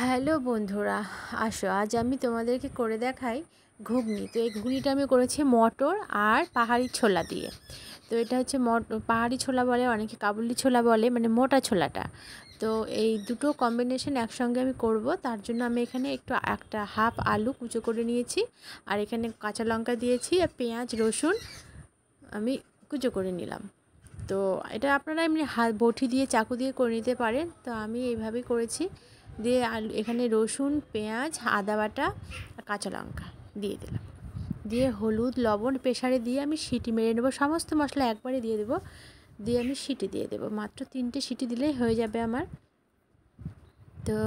Hello বন্ধুরা, আসো আজ আমি তোমাদেরকে করে দেখাই ঘুগনি। তো এই ঘুগনিটা আমি করেছি মটর আর পাহাড়ি ছোলা দিয়ে। তো এটা হচ্ছে পাহাড়ি ছোলা বলে, অনেকে কাবুলি ছোলা বলে, মানে মোটা ছোলাটা। তো এই দুটো কম্বিনেশন একসঙ্গে আমি করব, তার জন্য আমি এখানে একটা হাফ আলু কুচো করে নিয়েছি, আর এখানে কাঁচা লঙ্কা দিয়েছি, আর পেঁয়াজ রসুন আমি কুচো করে নিলাম। তো এটা আপনারা এমনি বটি দিয়ে চাকু দিয়ে করে নিতে পারেন, তো আমি এইভাবেই করেছি। দিয়ে আলু, এখানে রসুন পেঁয়াজ আদা বাটা আর কাঁচা লঙ্কা দিয়ে দিলাম, দিয়ে হলুদ লবণ প্রেসারে দিয়ে আমি সিটি মেরে নেবো। সমস্ত মশলা একবারে দিয়ে দেবো, দিয়ে আমি সিটি দিয়ে দেবো। মাত্র 3টে সিটি দিলেই হয়ে যাবে আমার। তো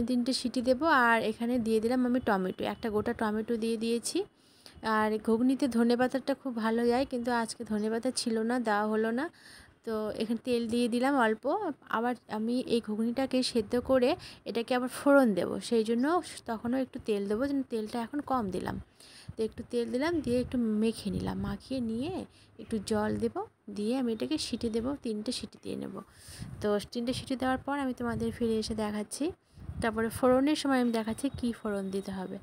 3টে সিটি দেবো, আর এখানে দিয়ে দিলাম আমি টমেটো, একটা গোটা টমেটো দিয়ে দিয়েছি। আর ঘুগনিতে ধনেপাতাটা খুব ভালো যায়, কিন্তু আজকে ধনেপাতা ছিল না, দেওয়া হলো না। তো এখানে তেল দিয়ে দিলাম অল্প। আবার আমি এই ঘুগনিটাকে সেদ্ধ করে এটাকে আবার ফোড়ন দেবো, সেই জন্য তখনও একটু তেল দেবো, যেন তেলটা এখন কম দিলাম। তো একটু তেল দিলাম, দিয়ে একটু মেখে নিলাম, মাখিয়ে নিয়ে একটু জল দেবো, দিয়ে আমি এটাকে সিটি দেবো। 3টে সিটি দিয়ে নেব। তো 3টে সিটি দেওয়ার পর আমি তোমাদের ফিরে এসে দেখাচ্ছি। তারপরে ফোড়নের সময় আমি দেখাচ্ছি কী ফোড়ন দিতে হবে।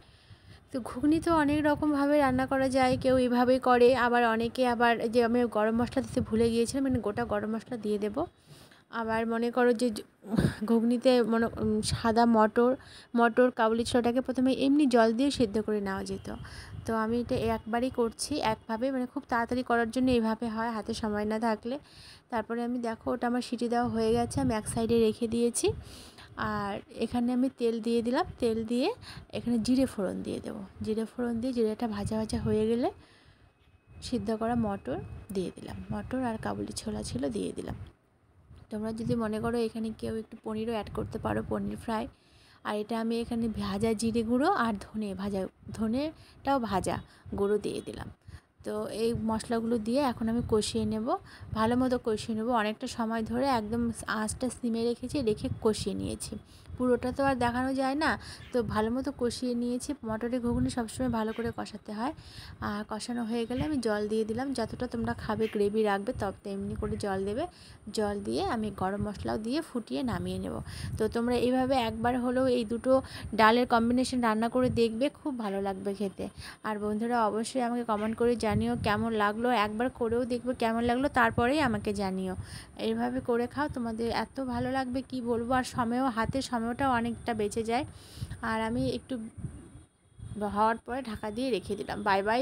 তো ঘুগনি তো অনেক রকমভাবে রান্না করা যায়, কেউ এইভাবেই করে, আবার অনেকে আবার যে আমি গরম মশলা দিতে ভুলে গিয়েছিলাম, মানে গোটা গরম মশলা দিয়ে দেবো। আবার মনে করো যে ঘুগনিতে সাদা মটর কাবুলি ছোলাটাকে প্রথমে এমনি জল দিয়ে সেদ্ধ করে নেওয়া যেত। তো আমি এটা একবারই করছি একভাবে, মানে খুব তাড়াতাড়ি করার জন্য এইভাবে হয়, হাতে সময় না থাকলে। তারপরে আমি দেখো ওটা আমার সিটি দেওয়া হয়ে গেছে, আমি এক সাইডে রেখে দিয়েছি। আর এখানে আমি তেল দিয়ে দিলাম, তেল দিয়ে এখানে জিরে ফোড়ন দিয়ে দেবো। জিরে ফোড়ন দিয়ে জিরেটা ভাজা ভাজা হয়ে গেলে সিদ্ধ করা মটর দিয়ে দিলাম, মটর আর কাবুলি ছোলা ছিল দিয়ে দিলাম। তোমরা যদি মনে করো এখানে কেউ একটু পনিরও অ্যাড করতে পারো, পনির ফ্রাই। আর এটা আমি এখানে ভাজা জিরে গুঁড়ো আর ধনেটাও ভাজা গুঁড়ো দিয়ে দিলাম। তো এই মশলাগুলো দিয়ে এখন আমি কষিয়ে নেব, ভালো মতো কষিয়ে নেব। অনেকটা সময় ধরে একদম আঁচটা সিমে রেখে কষিয়ে নিয়েছি। পুরোটা তো আর দেখানো যায় না, তো ভালো মতো কষিয়ে নিয়েছি। মটরের ঘুগনি সবসময় ভালো করে কষাতে হয়। আর কষানো হয়ে গেলে আমি জল দিয়ে দিলাম, যতটা তোমরা খাবে গ্রেভি রাখবে তত তেমনি করে জল দেবে। জল দিয়ে আমি গরম মশলাও দিয়ে ফুটিয়ে নামিয়ে নেব। তো তোমরা এইভাবে একবার হলেও এই দুটো ডালের কম্বিনেশন রান্না করে দেখবে, খুব ভালো লাগবে খেতে। আর বন্ধুরা অবশ্যই আমাকে কমেন্ট করে জানিও কেমন লাগলো, একবার করেও দেখবে কেমন লাগলো, তারপরেই আমাকে জানিও। এইভাবে করে খাও, তোমাদের এত ভালো লাগবে কি বলবো। আর হাতের সময়টাও অনেকটা বেঁচে যায়। আর আমি একটু হওয়ার পরে ঢাকা দিয়ে রেখে দিলাম। Bye bye.